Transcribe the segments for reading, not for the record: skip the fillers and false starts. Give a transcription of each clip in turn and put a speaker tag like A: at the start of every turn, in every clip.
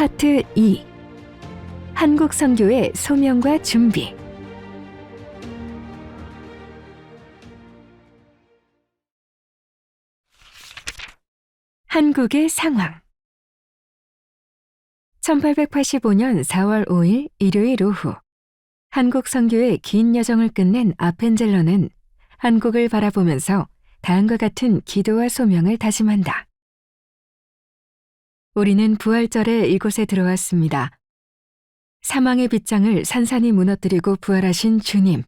A: 파트 2. 한국 선교의 소명과 준비. 한국의 상황. 1885년 4월 5일 일요일 오후, 한국 선교의 긴 여정을 끝낸 아펜젤러는 한국을 바라보면서 다음과 같은 기도와 소명을 다짐한다. 우리는 부활절에 이곳에 들어왔습니다. 사망의 빗장을 산산이 무너뜨리고 부활하신 주님,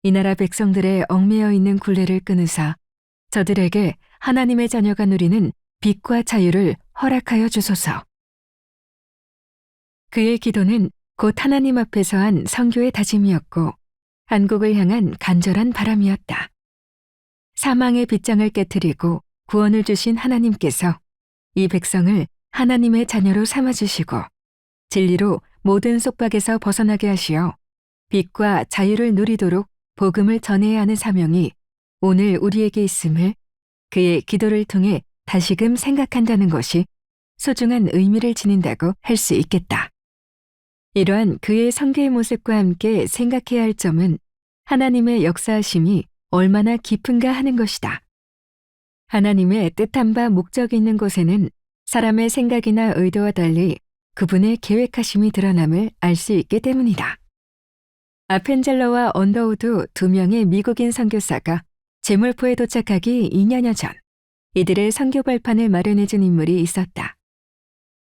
A: 이 나라 백성들의 얽매여 있는 굴레를 끊으사 저들에게 하나님의 자녀가 누리는 빛과 자유를 허락하여 주소서. 그의 기도는 곧 하나님 앞에서 한 선교의 다짐이었고 한국을 향한 간절한 바람이었다. 사망의 빗장을 깨트리고 구원을 주신 하나님께서 이 백성을 하나님의 자녀로 삼아주시고 진리로 모든 속박에서 벗어나게 하시어 빛과 자유를 누리도록 복음을 전해야 하는 사명이 오늘 우리에게 있음을 그의 기도를 통해 다시금 생각한다는 것이 소중한 의미를 지닌다고 할 수 있겠다. 이러한 그의 선교의 모습과 함께 생각해야 할 점은 하나님의 역사하심이 얼마나 깊은가 하는 것이다. 하나님의 뜻한 바 목적이 있는 곳에는 사람의 생각이나 의도와 달리 그분의 계획하심이 드러남을 알 수 있기 때문이다. 아펜젤러와 언더우드 두 명의 미국인 선교사가 제물포에 도착하기 2년여 전 이들의 선교 발판을 마련해준 인물이 있었다.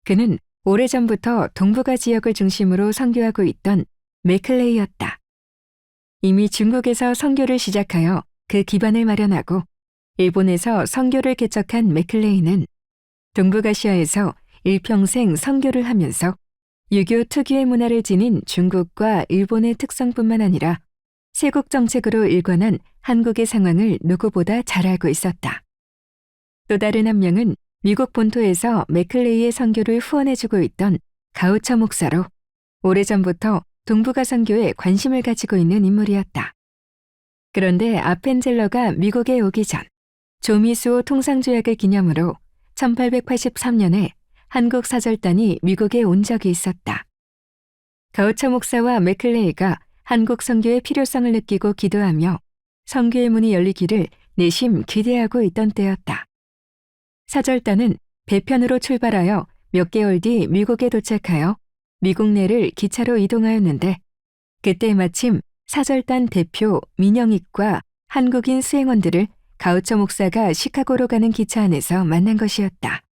A: 그는 오래전부터 동북아 지역을 중심으로 선교하고 있던 맥클레이였다. 이미 중국에서 선교를 시작하여 그 기반을 마련하고 일본에서 선교를 개척한 맥클레이는 동북아시아에서 일평생 선교를 하면서 유교 특유의 문화를 지닌 중국과 일본의 특성뿐만 아니라 세국 정책으로 일관한 한국의 상황을 누구보다 잘 알고 있었다. 또 다른 한 명은 미국 본토에서 맥클레이의 선교를 후원해주고 있던 가우처 목사로 오래전부터 동북아 선교에 관심을 가지고 있는 인물이었다. 그런데 아펜젤러가 미국에 오기 전 조미수호 통상조약을 기념으로 1883년에 한국 사절단이 미국에 온 적이 있었다. 가우처 목사와 맥클레이가 한국 선교의 필요성을 느끼고 기도하며 선교의 문이 열리기를 내심 기대하고 있던 때였다. 사절단은 배편으로 출발하여 몇 개월 뒤 미국에 도착하여 미국 내를 기차로 이동하였는데 그때 마침 사절단 대표 민영익과 한국인 수행원들을 가우처 목사가 시카고로 가는 기차 안에서 만난 것이었다.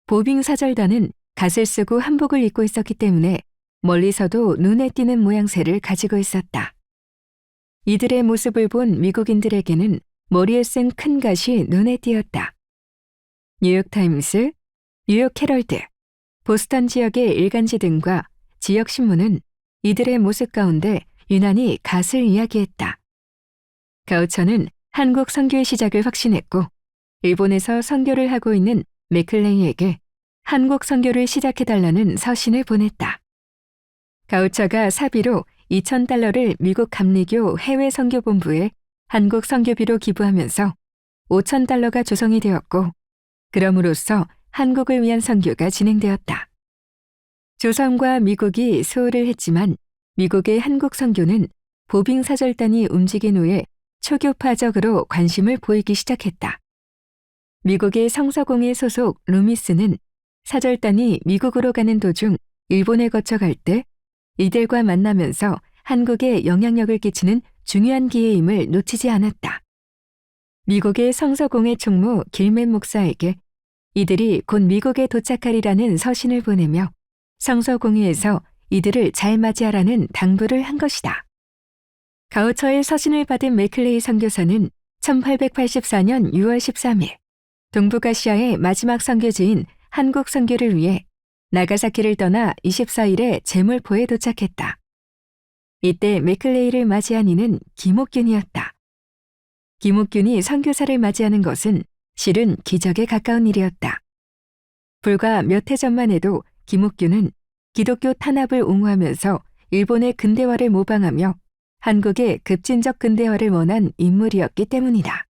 A: 보빙 사절단은 갓을 쓰고 한복을 입고 있었기 때문에 멀리서도 눈에 띄는 모양새를 가지고 있었다. 이들의 모습을 본 미국인들에게는 머리에 쓴 큰 갓이 눈에 띄었다. 뉴욕타임스, 뉴욕 헤럴드, 보스턴 지역의 일간지 등과 지역 신문은 이들의 모습 가운데 유난히 갓을 이야기했다. 가우처는 한국 선교의 시작을 확신했고 일본에서 선교를 하고 있는 맥클레이에게 한국 선교를 시작해달라는 서신을 보냈다. 가우처가 사비로 2,000달러를 미국 감리교 해외 선교본부에 한국 선교비로 기부하면서 5,000달러가 조성이 되었고 그럼으로써 한국을 위한 선교가 진행되었다. 조선과 미국이 수호를 했지만 미국의 한국 선교는 보빙 사절단이 움직인 후에 초교파적으로 관심을 보이기 시작했다. 미국의 성서공회 소속 루미스는 사절단이 미국으로 가는 도중 일본에 거쳐갈 때 이들과 만나면서 한국에 영향력을 끼치는 중요한 기회임을 놓치지 않았다. 미국의 성서공회 총무 길맨 목사에게 이들이 곧 미국에 도착하리라는 서신을 보내며 성서공회에서 이들을 잘 맞이하라는 당부를 한 것이다. 가우처의 서신을 받은 맥클레이 선교사는 1884년 6월 13일 동북아시아의 마지막 선교지인 한국 선교를 위해 나가사키를 떠나 24일에 제물포에 도착했다. 이때 맥클레이를 맞이한 이는 김옥균이었다. 김옥균이 선교사를 맞이하는 것은 실은 기적에 가까운 일이었다. 불과 몇 해 전만 해도 김옥균은 기독교 탄압을 옹호하면서 일본의 근대화를 모방하며 한국의 급진적 근대화를 원한 인물이었기 때문이다.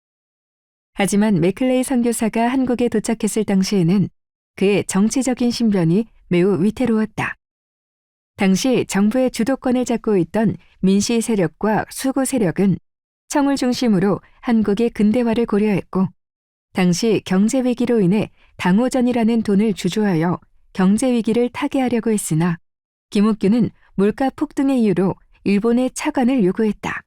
A: 하지만 맥클레이 선교사가 한국에 도착했을 당시에는 그의 정치적인 신변이 매우 위태로웠다. 당시 정부의 주도권을 잡고 있던 민씨 세력과 수구 세력은 청을 중심으로 한국의 근대화를 고려했고, 당시 경제 위기로 인해 당호전이라는 돈을 주조하여 경제 위기를 타개하려고 했으나 김옥균은 물가 폭등의 이유로 일본의 차관을 요구했다.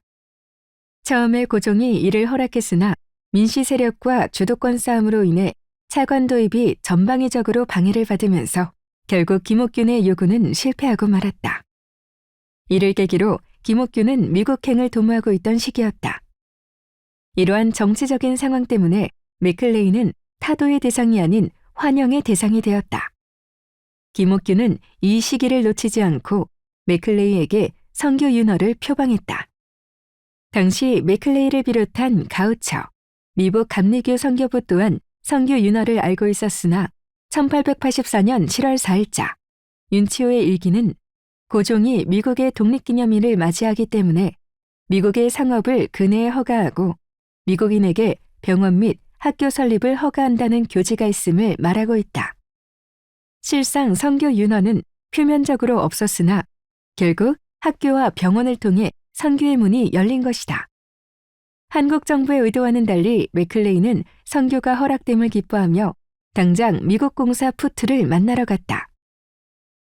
A: 처음에 고종이 이를 허락했으나 민씨 세력과 주도권 싸움으로 인해 차관 도입이 전방위적으로 방해를 받으면서 결국 김옥균의 요구는 실패하고 말았다. 이를 계기로 김옥균은 미국행을 도모하고 있던 시기였다. 이러한 정치적인 상황 때문에 맥클레이는 타도의 대상이 아닌 환영의 대상이 되었다. 김옥균은 이 시기를 놓치지 않고 맥클레이에게 선교 윤허를 표방했다. 당시 맥클레이를 비롯한 가우처, 미국 감리교 선교부 또한 선교 윤허를 알고 있었으나 1884년 7월 4일자 윤치호의 일기는 고종이 미국의 독립기념일을 맞이하기 때문에 미국의 상업을 근해에 허가하고 미국인에게 병원 및 학교 설립을 허가한다는 교지가 있음을 말하고 있다. 실상 선교 윤허는 표면적으로 없었으나 결국 학교와 병원을 통해 선교의 문이 열린 것이다. 한국 정부의 의도와는 달리 맥클레이는 선교가 허락됨을 기뻐하며 당장 미국 공사 푸트를 만나러 갔다.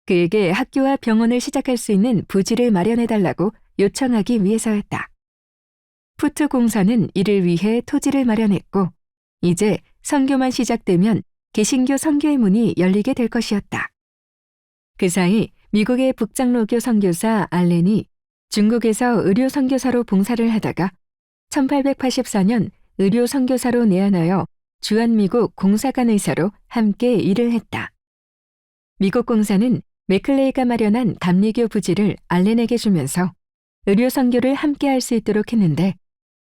A: 그에게 학교와 병원을 시작할 수 있는 부지를 마련해달라고 요청하기 위해서였다. 푸트 공사는 이를 위해 토지를 마련했고 이제 선교만 시작되면 개신교 선교의 문이 열리게 될 것이었다. 그 사이 미국의 북장로교 선교사 알렌이 중국에서 의료 선교사로 봉사를 하다가 1884년 의료 선교사로 내한하여 주한미국 공사관 의사로 함께 일을 했다. 미국 공사는 맥클레이가 마련한 감리교 부지를 알렌에게 주면서 의료 선교를 함께 할 수 있도록 했는데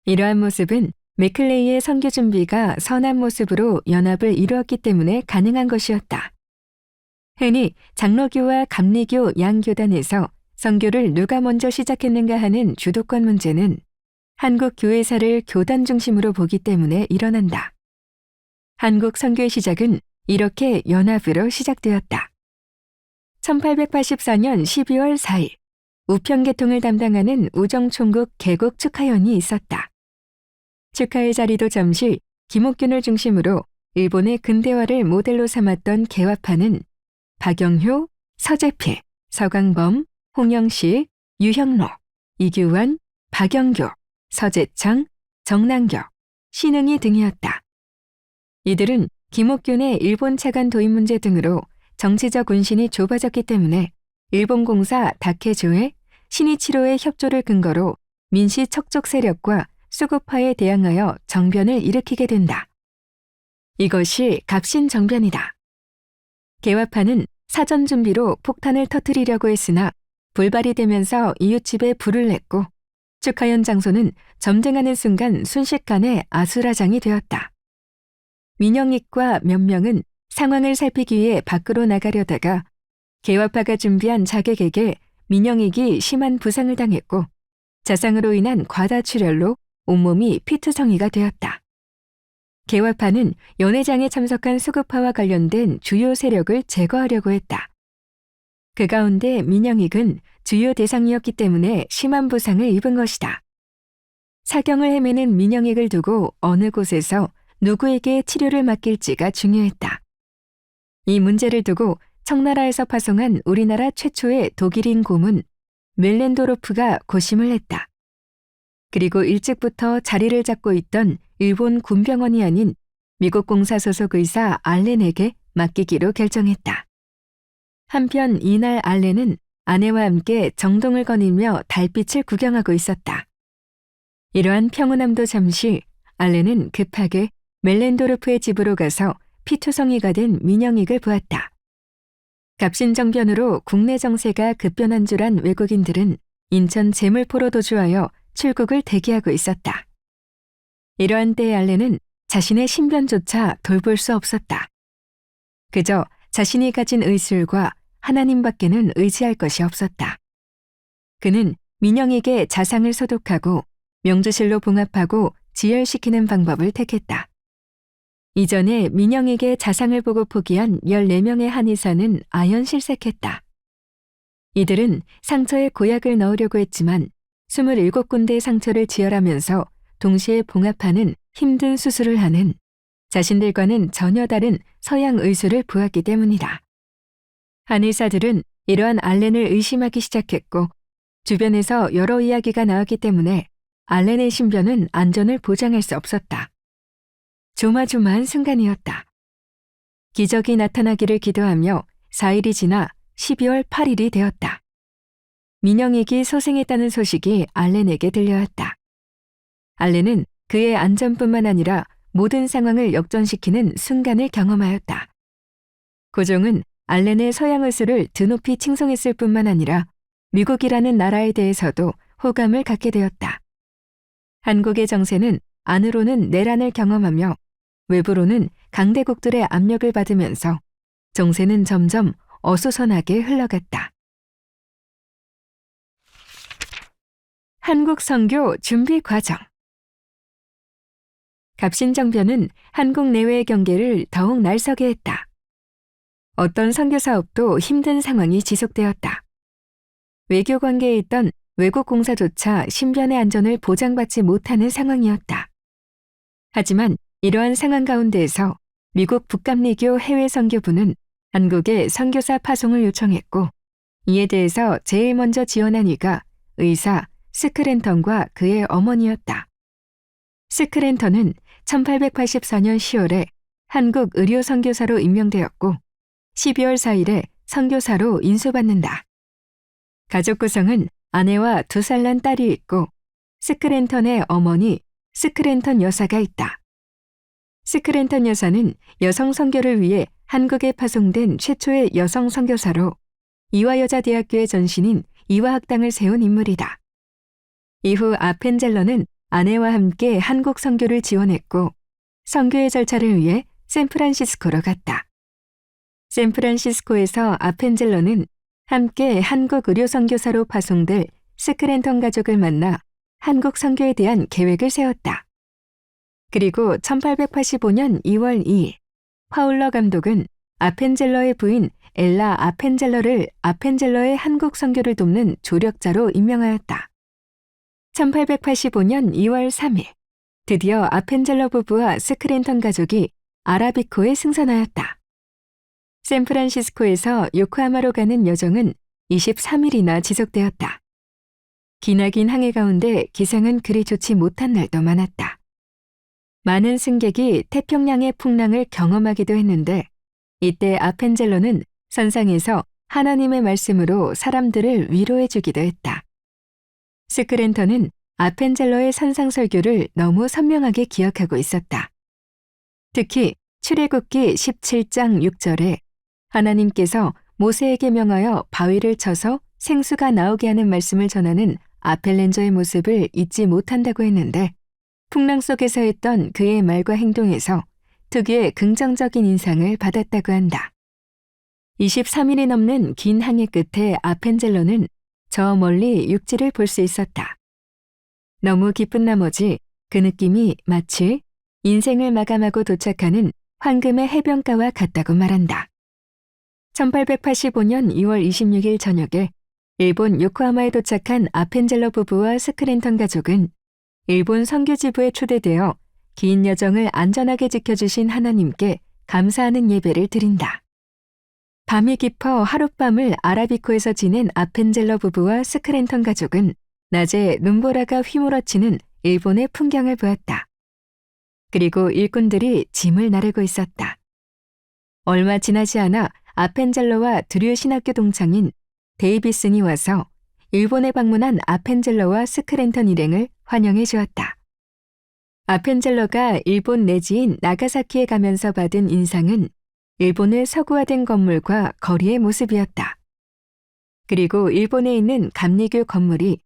A: 이러한 모습은 맥클레이의 선교 준비가 선한 모습으로 연합을 이루었기 때문에 가능한 것이었다. 흔히 장로교와 감리교 양교단에서 선교를 누가 먼저 시작했는가 하는 주도권 문제는 한국 교회사를 교단 중심으로 보기 때문에 일어난다. 한국 선교의 시작은 이렇게 연합으로 시작되었다. 1884년 12월 4일 우편개통을 담당하는 우정총국 개국 축하연이 있었다. 축하의 자리도 잠시 김옥균을 중심으로 일본의 근대화를 모델로 삼았던 개화파는 박영효, 서재필, 서광범, 홍영식, 유형로, 이규환, 박영교, 서재창, 정남교, 신흥이 등이었다. 이들은 김옥균의 일본 차관 도입 문제 등으로 정치적 운신이 좁아졌기 때문에 일본 공사 다케조의 신이치로의 협조를 근거로 민씨 척족 세력과 수구파에 대항하여 정변을 일으키게 된다. 이것이 갑신정변이다. 개화파는 사전 준비로 폭탄을 터뜨리려고 했으나 불발이 되면서 이웃집에 불을 냈고 축하연 장소는 점등하는 순간 순식간에 아수라장이 되었다. 민영익과 몇 명은 상황을 살피기 위해 밖으로 나가려다가 개화파가 준비한 자객에게 민영익이 심한 부상을 당했고 자상으로 인한 과다출혈로 온몸이 피투성이가 되었다. 개화파는 연회장에 참석한 수구파와 관련된 주요 세력을 제거하려고 했다. 그 가운데 민영익은 주요 대상이었기 때문에 심한 부상을 입은 것이다. 사경을 헤매는 민영익을 두고 어느 곳에서 누구에게 치료를 맡길지가 중요했다. 이 문제를 두고 청나라에서 파송한 우리나라 최초의 독일인 고문 멜렌도로프가 고심을 했다. 그리고 일찍부터 자리를 잡고 있던 일본 군병원이 아닌 미국 공사 소속 의사 알렌에게 맡기기로 결정했다. 한편 이날 알렌은 아내와 함께 정동을 거닐며 달빛을 구경하고 있었다. 이러한 평온함도 잠시 알렌은 급하게 멜렌도르프의 집으로 가서 피투성이가 된 민영익을 보았다. 갑신정변으로 국내 정세가 급변한 줄 안 외국인들은 인천 제물포로 도주하여 출국을 대기하고 있었다. 이러한 때의 알렌은 자신의 신변조차 돌볼 수 없었다. 그저 자신이 가진 의술과 하나님밖에는 의지할 것이 없었다. 그는 민영에게 자상을 소독하고 명주실로 봉합하고 지혈시키는 방법을 택했다. 이전에 민영에게 자상을 보고 포기한 14명의 한의사는 아연실색했다. 이들은 상처에 고약을 넣으려고 했지만 27군데의 상처를 지혈하면서 동시에 봉합하는 힘든 수술을 하는 자신들과는 전혀 다른 서양 의술을 보았기 때문이다. 한의사들은 이러한 알렌을 의심하기 시작했고 주변에서 여러 이야기가 나왔기 때문에 알렌의 신변은 안전을 보장할 수 없었다. 조마조마한 순간이었다. 기적이 나타나기를 기도하며 4일이 지나 12월 8일이 되었다. 민영익이 소생했다는 소식이 알렌에게 들려왔다. 알렌은 그의 안전뿐만 아니라 모든 상황을 역전시키는 순간을 경험하였다. 고종은 알렌의 서양 의술을 드높이 칭송했을 뿐만 아니라 미국이라는 나라에 대해서도 호감을 갖게 되었다. 한국의 정세는 안으로는 내란을 경험하며 외부로는 강대국들의 압력을 받으면서 정세는 점점 어수선하게 흘러갔다. 한국 선교 준비 과정. 갑신정변은 한국 내외의 경계를 더욱 날서게 했다. 어떤 선교 사업도 힘든 상황이 지속되었다. 외교 관계에 있던 외국 공사조차 신변의 안전을 보장받지 못하는 상황이었다. 하지만 이러한 상황 가운데에서 미국 북감리교 해외선교부는 한국에 선교사 파송을 요청했고 이에 대해서 제일 먼저 지원한 이가 의사 스크랜턴과 그의 어머니였다. 스크랜턴은 1884년 10월에 한국 의료선교사로 임명되었고 12월 4일에 선교사로 인수받는다. 가족 구성은 아내와 2살 난 딸이 있고 스크랜턴의 어머니 스크랜턴 여사가 있다. 스크랜턴 여사는 여성 선교를 위해 한국에 파송된 최초의 여성 선교사로 이화여자대학교의 전신인 이화학당을 세운 인물이다. 이후 아펜젤러는 아내와 함께 한국 선교를 지원했고 선교의 절차를 위해 샌프란시스코로 갔다. 샌프란시스코에서 아펜젤러는 함께 한국 의료선교사로 파송될 스크랜턴 가족을 만나 한국 선교에 대한 계획을 세웠다. 그리고 1885년 2월 2일 파울러 감독은 아펜젤러의 부인 엘라 아펜젤러를 아펜젤러의 한국 선교를 돕는 조력자로 임명하였다. 1885년 2월 3일 드디어 아펜젤러 부부와 스크랜턴 가족이 아라비코에 승선하였다. 샌프란시스코에서 요코하마로 가는 여정은 23일이나 지속되었다. 기나긴 항해 가운데 기상은 그리 좋지 못한 날도 많았다. 많은 승객이 태평양의 풍랑을 경험하기도 했는데 이때 아펜젤러는 선상에서 하나님의 말씀으로 사람들을 위로해 주기도 했다. 스크랜턴은 아펜젤러의 선상 설교를 너무 선명하게 기억하고 있었다. 특히 출애굽기 17장 6절에 하나님께서 모세에게 명하여 바위를 쳐서 생수가 나오게 하는 말씀을 전하는 아펠렌저의 모습을 잊지 못한다고 했는데 풍랑 속에서 했던 그의 말과 행동에서 특유의 긍정적인 인상을 받았다고 한다. 23일이 넘는 긴 항해 끝에 아펜젤러는 저 멀리 육지를 볼 수 있었다. 너무 기쁜 나머지 그 느낌이 마치 인생을 마감하고 도착하는 황금의 해변가와 같다고 말한다. 1885년 2월 26일 저녁에 일본 요코하마에 도착한 아펜젤러 부부와 스크랜턴 가족은 일본 선교지부에 초대되어 긴 여정을 안전하게 지켜주신 하나님께 감사하는 예배를 드린다. 밤이 깊어 하룻밤을 아라비코에서 지낸 아펜젤러 부부와 스크랜턴 가족은 낮에 눈보라가 휘몰아치는 일본의 풍경을 보았다. 그리고 일꾼들이 짐을 나르고 있었다. 얼마 지나지 않아 아펜젤러와 드류 신학교 동창인 데이비슨이 와서 일본에 방문한 아펜젤러와 스크랜턴 일행을 환영해 주었다. 아펜젤러가 일본 내지인 나가사키에 가면서 받은 인상은 일본의 서구화된 건물과 거리의 모습이었다. 그리고 일본에 있는 감리교 건물이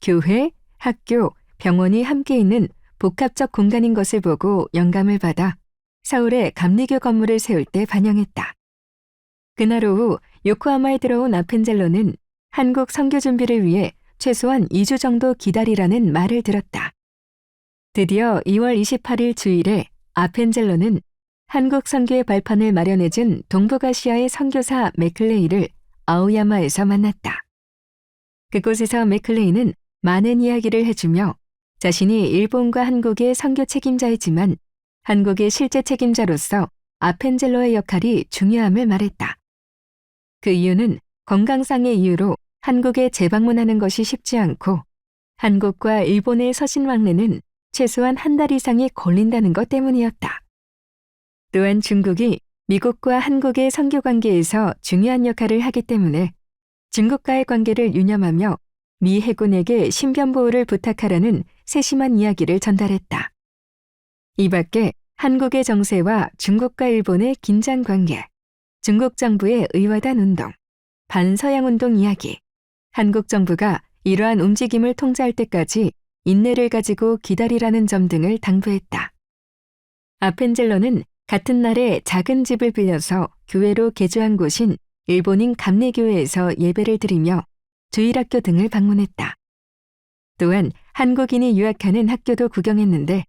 A: 교회, 학교, 병원이 함께 있는 복합적 공간인 것을 보고 영감을 받아 서울에 감리교 건물을 세울 때 반영했다. 그날 오후 요코하마에 들어온 아펜젤러는 한국 선교 준비를 위해 최소한 2주 정도 기다리라는 말을 들었다. 드디어 2월 28일 주일에 아펜젤러는 한국 선교의 발판을 마련해준 동북아시아의 선교사 맥클레이를 아오야마에서 만났다. 그곳에서 맥클레이는 많은 이야기를 해주며 자신이 일본과 한국의 선교 책임자이지만 한국의 실제 책임자로서 아펜젤러의 역할이 중요함을 말했다. 그 이유는 건강상의 이유로 한국에 재방문하는 것이 쉽지 않고 한국과 일본의 서신 왕래는 최소한 한 달 이상이 걸린다는 것 때문이었다. 또한 중국이 미국과 한국의 선교 관계에서 중요한 역할을 하기 때문에 중국과의 관계를 유념하며 미 해군에게 신변 보호를 부탁하라는 세심한 이야기를 전달했다. 이 밖에 한국의 정세와 중국과 일본의 긴장 관계, 중국 정부의 의화단 운동, 반서양 운동 이야기, 한국 정부가 이러한 움직임을 통제할 때까지 인내를 가지고 기다리라는 점 등을 당부했다. 아펜젤러는 같은 날에 작은 집을 빌려서 교회로 개조한 곳인 일본인 감리교회에서 예배를 드리며 주일학교 등을 방문했다. 또한 한국인이 유학하는 학교도 구경했는데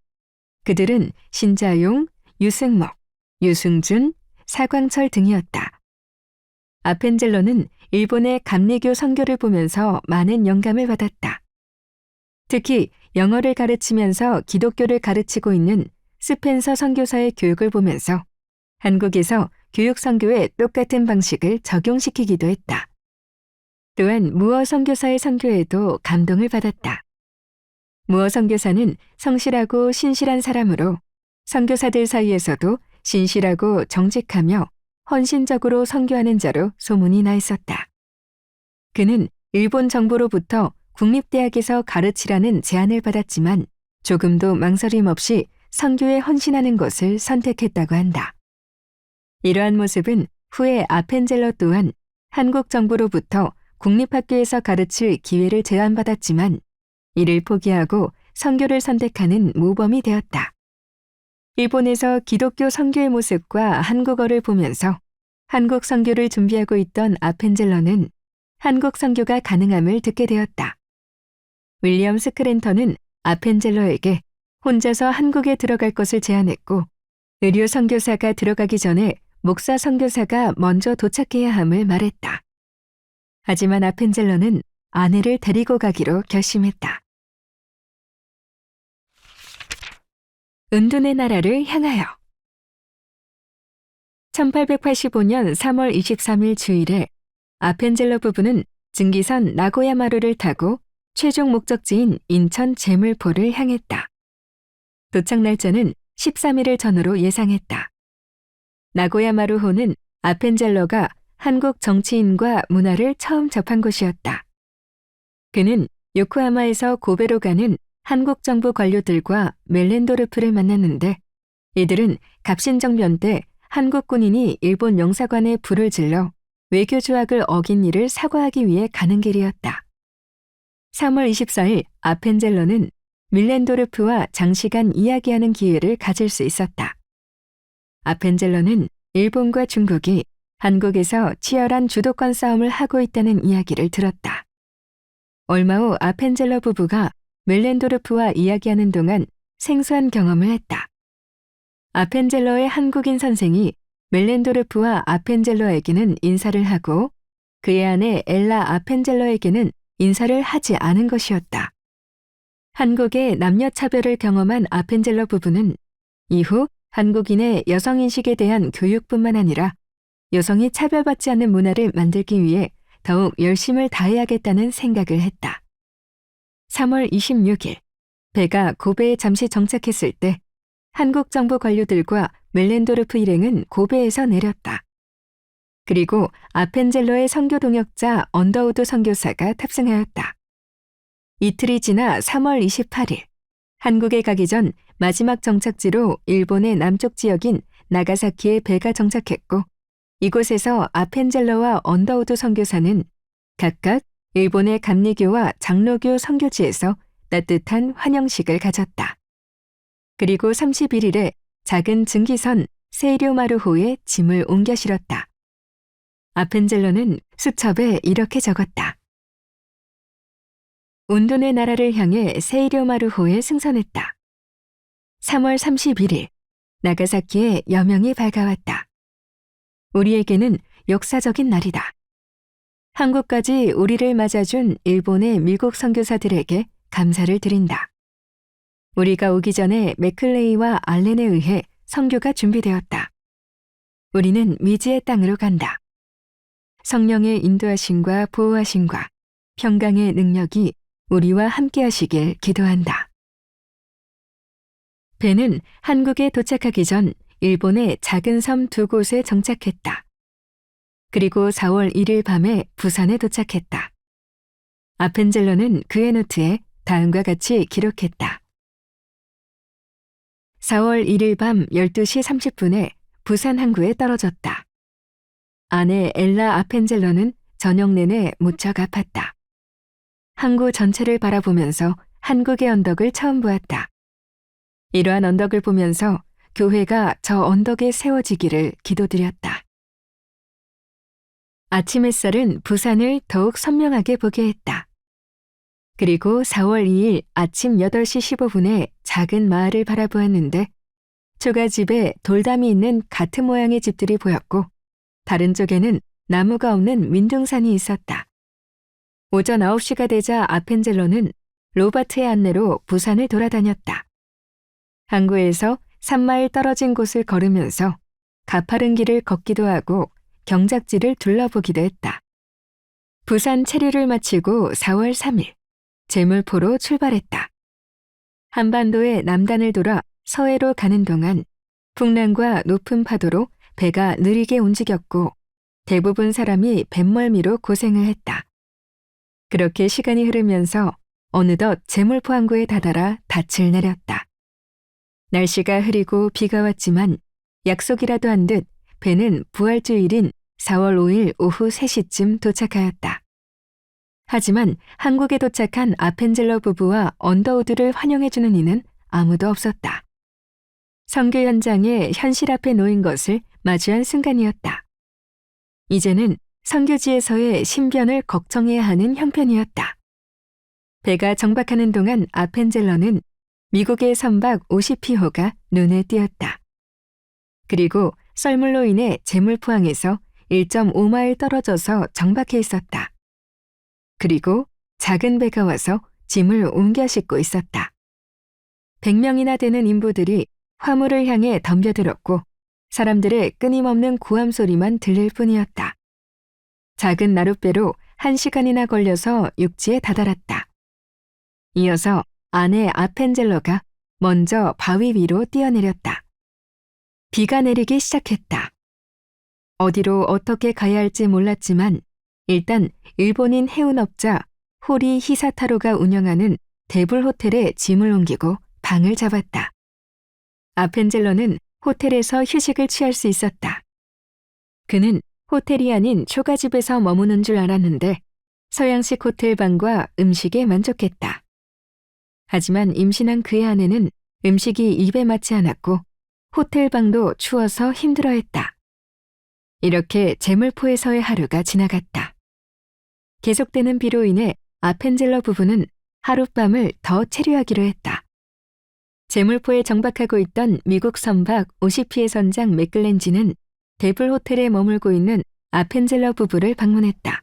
A: 그들은 신자용, 유승목, 유승준, 사광철 등이었다. 아펜젤러는 일본의 감리교 선교를 보면서 많은 영감을 받았다. 특히 영어를 가르치면서 기독교를 가르치고 있는 스펜서 선교사의 교육을 보면서 한국에서 교육 선교의 똑같은 방식을 적용시키기도 했다. 또한 무어 선교사의 선교에도 감동을 받았다. 무어 선교사는 성실하고 신실한 사람으로 선교사들 사이에서도 신실하고 정직하며 헌신적으로 선교하는 자로 소문이 나 있었다. 그는 일본 정부로부터 국립대학에서 가르치라는 제안을 받았지만 조금도 망설임 없이 선교에 헌신하는 것을 선택했다고 한다. 이러한 모습은 후에 아펜젤러 또한 한국 정부로부터 국립학교에서 가르칠 기회를 제안받았지만 이를 포기하고 선교를 선택하는 모범이 되었다. 일본에서 기독교 선교의 모습과 한국어를 보면서 한국 선교를 준비하고 있던 아펜젤러는 한국 선교가 가능함을 듣게 되었다. 윌리엄 스크랜턴은 아펜젤러에게 혼자서 한국에 들어갈 것을 제안했고 의료 선교사가 들어가기 전에 목사 선교사가 먼저 도착해야 함을 말했다. 하지만 아펜젤러는 아내를 데리고 가기로 결심했다. 은둔의 나라를 향하여 1885년 3월 23일 주일에 아펜젤러 부부는 증기선 나고야마루를 타고 최종 목적지인 인천 제물포를 향했다. 도착 날짜는 13일을 전후로 예상했다. 나고야마루호는 아펜젤러가 한국 정치인과 문화를 처음 접한 곳이었다. 그는 요코하마에서 고베로 가는 한국 정부 관료들과 멜렌도르프를 만났는데 이들은 갑신정변 때 한국 군인이 일본 영사관에 불을 질러 외교 조약을 어긴 일을 사과하기 위해 가는 길이었다. 3월 24일 아펜젤러는 밀렌도르프와 장시간 이야기하는 기회를 가질 수 있었다. 아펜젤러는 일본과 중국이 한국에서 치열한 주도권 싸움을 하고 있다는 이야기를 들었다. 얼마 후 아펜젤러 부부가 밀렌도르프와 이야기하는 동안 생소한 경험을 했다. 아펜젤러의 한국인 선생이 밀렌도르프와 아펜젤러에게는 인사를 하고 그의 아내 엘라 아펜젤러에게는 인사를 하지 않은 것이었다. 한국의 남녀차별을 경험한 아펜젤러 부부는 이후 한국인의 여성인식에 대한 교육뿐만 아니라 여성이 차별받지 않는 문화를 만들기 위해 더욱 열심을 다해야겠다는 생각을 했다. 3월 26일 배가 고베에 잠시 정착했을 때 한국 정부 관료들과 멜렌도르프 일행은 고베에서 내렸다. 그리고 아펜젤러의 선교 동역자 언더우드 선교사가 탑승하였다. 이틀이 지나 3월 28일 한국에 가기 전 마지막 정착지로 일본의 남쪽 지역인 나가사키에 배가 정착했고 이곳에서 아펜젤러와 언더우드 선교사는 각각 일본의 감리교와 장로교 선교지에서 따뜻한 환영식을 가졌다. 그리고 31일에 작은 증기선 세이료마루호에 짐을 옮겨 실었다. 아펜젤러는 수첩에 이렇게 적었다. 운둔의 나라를 향해 세이료마루호에 승선했다. 3월 31일 나가사키의 여명이 밝아왔다. 우리에게는 역사적인 날이다. 한국까지 우리를 맞아준 일본의 미국 선교사들에게 감사를 드린다. 우리가 오기 전에 맥클레이와 알렌에 의해 선교가 준비되었다. 우리는 미지의 땅으로 간다. 성령의 인도하심과 보호하심과 평강의 능력이 우리와 함께 하시길 기도한다. 배는 한국에 도착하기 전 일본의 작은 섬 2곳에 정착했다. 그리고 4월 1일 밤에 부산에 도착했다. 아펜젤러는 그의 노트에 다음과 같이 기록했다. 4월 1일 밤 12시 30분에 부산 항구에 떨어졌다. 아내 엘라 아펜젤러는 저녁 내내 무척 아팠다. 항구 전체를 바라보면서 한국의 언덕을 처음 보았다. 이러한 언덕을 보면서 교회가 저 언덕에 세워지기를 기도드렸다. 아침 햇살은 부산을 더욱 선명하게 보게 했다. 그리고 4월 2일 아침 8시 15분에 작은 마을을 바라보았는데 초가집에 돌담이 있는 가트 모양의 집들이 보였고 다른 쪽에는 나무가 없는 민둥산이 있었다. 오전 9시가 되자 아펜젤러는 로바트의 안내로 부산을 돌아다녔다. 항구에서 3마일 떨어진 곳을 걸으면서 가파른 길을 걷기도 하고 경작지를 둘러보기도 했다. 부산 체류를 마치고 4월 3일 제물포로 출발했다. 한반도의 남단을 돌아 서해로 가는 동안 풍랑과 높은 파도로 배가 느리게 움직였고 대부분 사람이 뱃멀미로 고생을 했다. 그렇게 시간이 흐르면서 어느덧 제물포 항구에 다다라 닻을 내렸다. 날씨가 흐리고 비가 왔지만 약속이라도 한 듯 배는 부활주일인 4월 5일 오후 3시쯤 도착하였다. 하지만 한국에 도착한 아펜젤러 부부와 언더우드를 환영해주는 이는 아무도 없었다. 선교 현장에 현실 앞에 놓인 것을 마주한 순간이었다. 이제는 선교지에서의 신변을 걱정해야 하는 형편이었다. 배가 정박하는 동안 아펜젤러는 미국의 선박 50피호가 눈에 띄었다. 그리고 썰물로 인해 제물포항에서 1.5마일 떨어져서 정박해 있었다. 그리고 작은 배가 와서 짐을 옮겨 싣고 있었다. 100명이나 되는 인부들이 화물을 향해 덤벼들었고 사람들의 끊임없는 구함 소리만 들릴 뿐이었다. 작은 나룻배로 1시간이나 걸려서 육지에 다다랐다. 이어서 아내 아펜젤러가 먼저 바위 위로 뛰어내렸다. 비가 내리기 시작했다. 어디로 어떻게 가야 할지 몰랐지만 일단 일본인 해운업자 호리 히사타로가 운영하는 데블 호텔에 짐을 옮기고 방을 잡았다. 아펜젤러는 호텔에서 휴식을 취할 수 있었다. 그는 호텔이 아닌 초가집에서 머무는 줄 알았는데 서양식 호텔 방과 음식에 만족했다. 하지만 임신한 그의 아내는 음식이 입에 맞지 않았고 호텔 방도 추워서 힘들어했다. 이렇게 제물포에서의 하루가 지나갔다. 계속되는 비로 인해 아펜젤러 부부는 하룻밤을 더 체류하기로 했다. 제물포에 정박하고 있던 미국 선박 오시피의 선장 맥글렌지는 데블 호텔에 머물고 있는 아펜젤러 부부를 방문했다.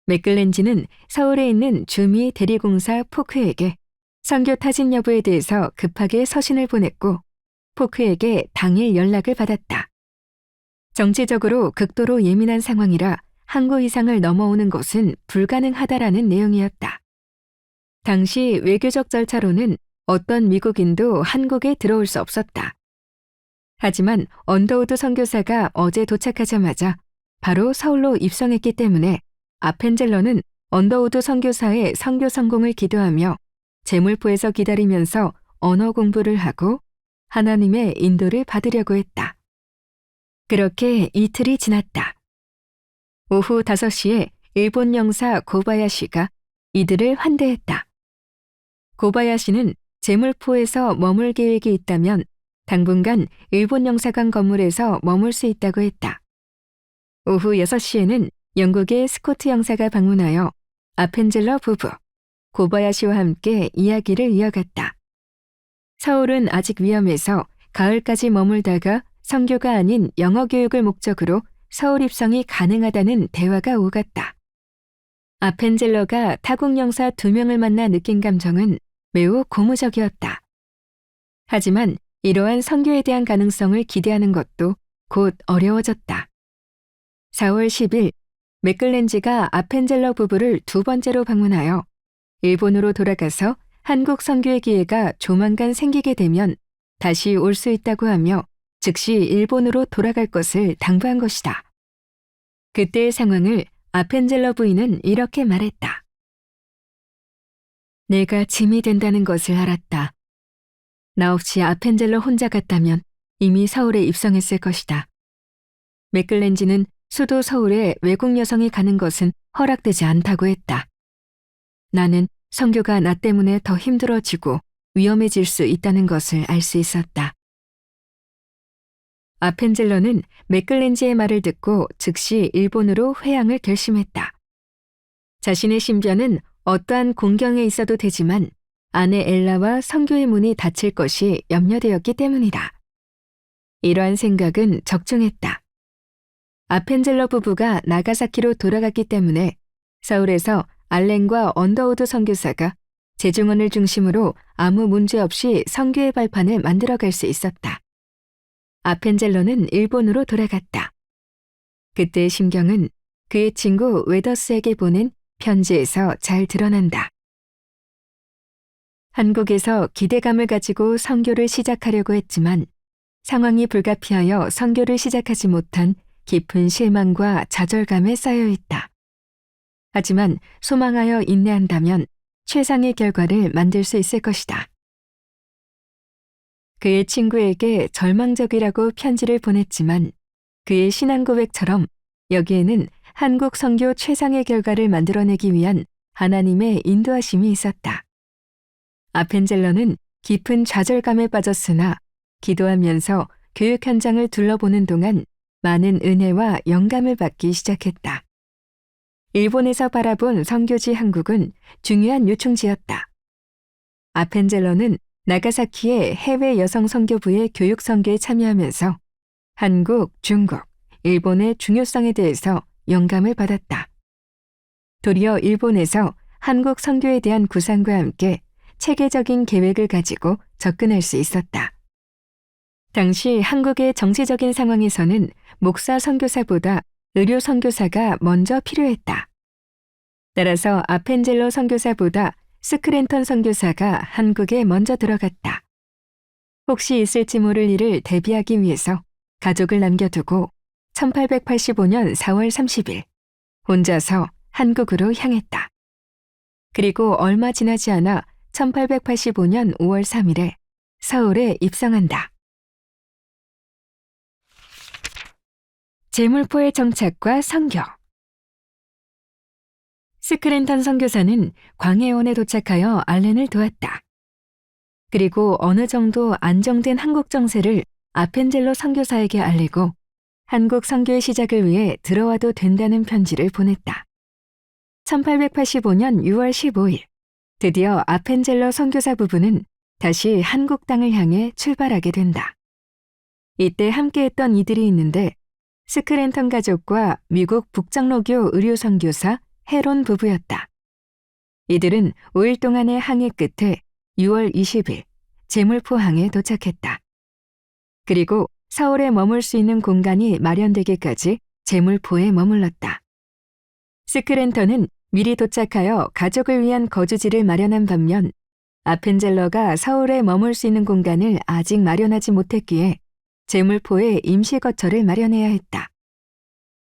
A: 맥글렌지는 서울에 있는 주미 대리공사 포크에게 선교 타진 여부에 대해서 급하게 서신을 보냈고 포크에게 당일 연락을 받았다. 정치적으로 극도로 예민한 상황이라 항구 이상을 넘어오는 것은 불가능하다라는 내용이었다. 당시 외교적 절차로는 어떤 미국인도 한국에 들어올 수 없었다. 하지만 언더우드 선교사가 어제 도착하자마자 바로 서울로 입성했기 때문에 아펜젤러는 언더우드 선교사의 선교 성공을 기도하며 제물포에서 기다리면서 언어 공부를 하고 하나님의 인도를 받으려고 했다. 그렇게 이틀이 지났다. 오후 5시에 일본 영사 고바야시가 이들을 환대했다. 고바야시는 제물포에서 머물 계획이 있다면 당분간 일본 영사관 건물에서 머물 수 있다고 했다. 오후 6시에는 영국의 스코트 영사가 방문하여 아펜젤러 부부, 고바야시와 함께 이야기를 이어갔다. 서울은 아직 위험해서 가을까지 머물다가 선교가 아닌 영어 교육을 목적으로 서울 입성이 가능하다는 대화가 오갔다. 아펜젤러가 타국 영사 2명을 만나 느낀 감정은 매우 고무적이었다. 하지만 이러한 선교에 대한 가능성을 기대하는 것도 곧 어려워졌다. 4월 10일 맥클렌지가 아펜젤러 부부를 2번째로 방문하여 일본으로 돌아가서 한국 선교의 기회가 조만간 생기게 되면 다시 올 수 있다고 하며 즉시 일본으로 돌아갈 것을 당부한 것이다. 그때의 상황을 아펜젤러 부인은 이렇게 말했다. 내가 짐이 된다는 것을 알았다. 나 없이 아펜젤러 혼자 갔다면 이미 서울에 입성했을 것이다. 맥클렌지는 수도 서울에 외국 여성이 가는 것은 허락되지 않다고 했다. 나는 선교가 나 때문에 더 힘들어지고 위험해질 수 있다는 것을 알 수 있었다. 아펜젤러는 맥클렌지의 말을 듣고 즉시 일본으로 회항을 결심했다. 자신의 신변은 어떠한 공경에 있어도 되지만 아내 엘라와 선교의 문이 닫힐 것이 염려되었기 때문이다. 이러한 생각은 적중했다. 아펜젤러 부부가 나가사키로 돌아갔기 때문에 서울에서 알렌과 언더우드 선교사가 재중원을 중심으로 아무 문제 없이 선교의 발판을 만들어갈 수 있었다. 아펜젤러는 일본으로 돌아갔다. 그때의 심경은 그의 친구 웨더스에게 보낸 편지에서 잘 드러난다. 한국에서 기대감을 가지고 선교를 시작하려고 했지만 상황이 불가피하여 선교를 시작하지 못한 깊은 실망과 좌절감에 쌓여 있다. 하지만 소망하여 인내한다면 최상의 결과를 만들 수 있을 것이다. 그의 친구에게 절망적이라고 편지를 보냈지만 그의 신앙 고백처럼 여기에는 한국 선교 최상의 결과를 만들어내기 위한 하나님의 인도하심이 있었다. 아펜젤러는 깊은 좌절감에 빠졌으나 기도하면서 교육 현장을 둘러보는 동안 많은 은혜와 영감을 받기 시작했다. 일본에서 바라본 선교지 한국은 중요한 요충지였다. 아펜젤러는 나가사키의 해외 여성 선교부의 교육 선교에 참여하면서 한국, 중국, 일본의 중요성에 대해서 영감을 받았다. 도리어 일본에서 한국 선교에 대한 구상과 함께 체계적인 계획을 가지고 접근할 수 있었다. 당시 한국의 정치적인 상황에서는 목사 선교사보다 의료 선교사가 먼저 필요했다. 따라서 아펜젤러 선교사보다 스크랜턴 선교사가 한국에 먼저 들어갔다. 혹시 있을지 모를 일을 대비하기 위해서 가족을 남겨두고 1885년 4월 30일 혼자서 한국으로 향했다. 그리고 얼마 지나지 않아 1885년 5월 3일에 서울에 입성한다. 제물포의 정착과 선교. 스크랜턴 선교사는 광해원에 도착하여 알렌을 도왔다. 그리고 어느 정도 안정된 한국 정세를 아펜젤러 선교사에게 알리고 한국 선교의 시작을 위해 들어와도 된다는 편지를 보냈다. 1885년 6월 15일 드디어 아펜젤러 선교사 부부는 다시 한국 땅을 향해 출발하게 된다. 이때 함께했던 이들이 있는데 스크랜턴 가족과 미국 북장로교 의료 선교사 헤론 부부였다. 이들은 5일 동안의 항해 끝에 6월 20일 제물포항에 도착했다. 그리고 서울에 머물 수 있는 공간이 마련되기까지 제물포에 머물렀다. 스크랜턴은 미리 도착하여 가족을 위한 거주지를 마련한 반면 아펜젤러가 서울에 머물 수 있는 공간을 아직 마련하지 못했기에 제물포에 임시 거처를 마련해야 했다.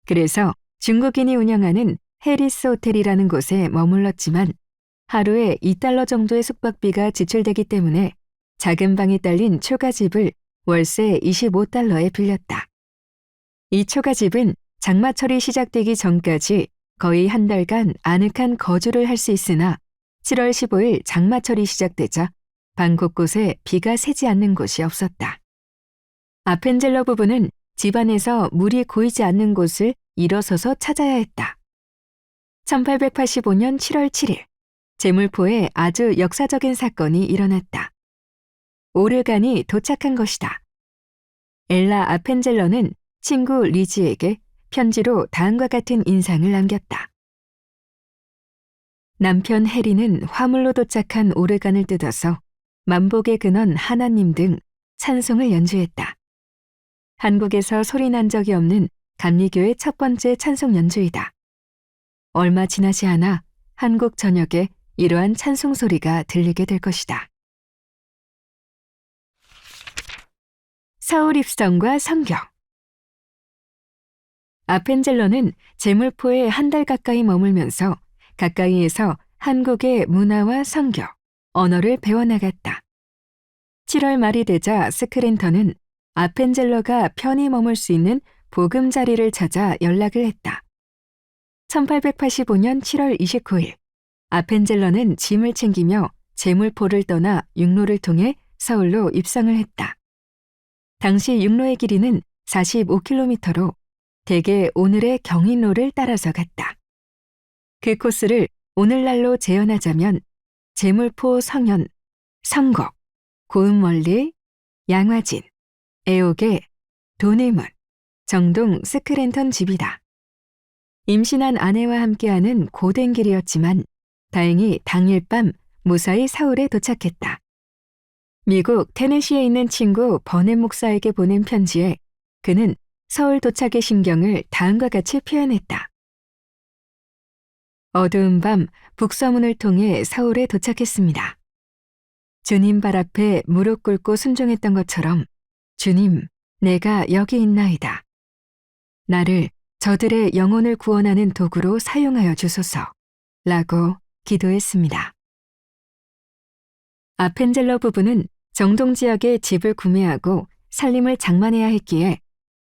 A: 그래서 중국인이 운영하는 해리스 호텔이라는 곳에 머물렀지만 하루에 $2 정도의 숙박비가 지출되기 때문에 작은 방이 딸린 초가집을 월세 $25에 빌렸다. 이 초가집은 장마철이 시작되기 전까지 거의 한 달간 아늑한 거주를 할 수 있으나 7월 15일 장마철이 시작되자 방 곳곳에 비가 새지 않는 곳이 없었다. 아펜젤러 부부는 집안에서 물이 고이지 않는 곳을 일어서서 찾아야 했다. 1885년 7월 7일 제물포에 아주 역사적인 사건이 일어났다. 오르간이 도착한 것이다. 엘라 아펜젤러는 친구 리지에게 편지로 다음과 같은 인상을 남겼다. 남편 해리는 화물로 도착한 오르간을 뜯어서 만복의 근원 하나님 등 찬송을 연주했다. 한국에서 소리난 적이 없는 감리교의 첫 번째 찬송 연주이다. 얼마 지나지 않아 한국 전역에 이러한 찬송 소리가 들리게 될 것이다. 서울 입성과 선교. 아펜젤러는 제물포에 한 달 가까이 머물면서 가까이에서 한국의 문화와 선교, 언어를 배워나갔다. 7월 말이 되자 스크린턴은 아펜젤러가 편히 머물 수 있는 보금자리를 찾아 연락을 했다. 1885년 7월 29일, 아펜젤러는 짐을 챙기며 제물포를 떠나 육로를 통해 서울로 입성을 했다. 당시 육로의 길이는 45km로 대개 오늘의 경인로를 따라서 갔다. 그 코스를 오늘날로 재현하자면 제물포 성현, 성곡, 고음원리, 양화진, 애옥의 도내문, 정동 스크랜턴 집이다. 임신한 아내와 함께하는 고된 길이었지만 다행히 당일 밤 무사히 서울에 도착했다. 미국 테네시에 있는 친구 버넷 목사에게 보낸 편지에 그는 서울 도착의 심경을 다음과 같이 표현했다. 어두운 밤 북서문을 통해 서울에 도착했습니다. 주님 발 앞에 무릎 꿇고 순종했던 것처럼 주님, 내가 여기 있나이다. 나를 저들의 영혼을 구원하는 도구로 사용하여 주소서 라고 기도했습니다. 아펜젤러 부부는 정동 지역에 집을 구매하고 살림을 장만해야 했기에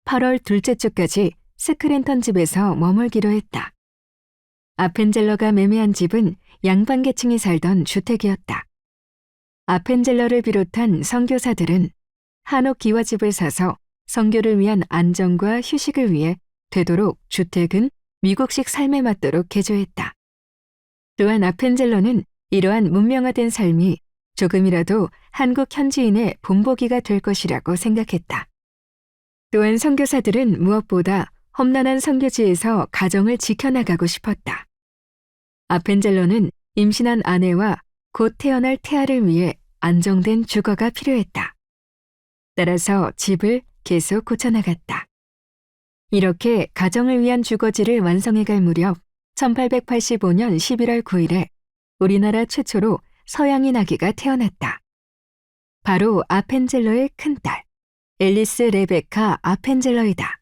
A: 8월 둘째 주까지 스크랜턴 집에서 머물기로 했다. 아펜젤러가 매매한 집은 양반계층이 살던 주택이었다. 아펜젤러를 비롯한 선교사들은 한옥 기와집을 사서 선교를 위한 안정과 휴식을 위해 되도록 주택은 미국식 삶에 맞도록 개조했다. 또한 아펜젤러는 이러한 문명화된 삶이 조금이라도 한국 현지인의 본보기가 될 것이라고 생각했다. 또한 선교사들은 무엇보다 험난한 선교지에서 가정을 지켜나가고 싶었다. 아펜젤러는 임신한 아내와 곧 태어날 태아를 위해 안정된 주거가 필요했다. 따라서 집을 계속 고쳐나갔다. 이렇게 가정을 위한 주거지를 완성해갈 무렵 1885년 11월 9일에 우리나라 최초로 서양인 아기가 태어났다. 바로 아펜젤러의 큰딸 앨리스 레베카 아펜젤러이다.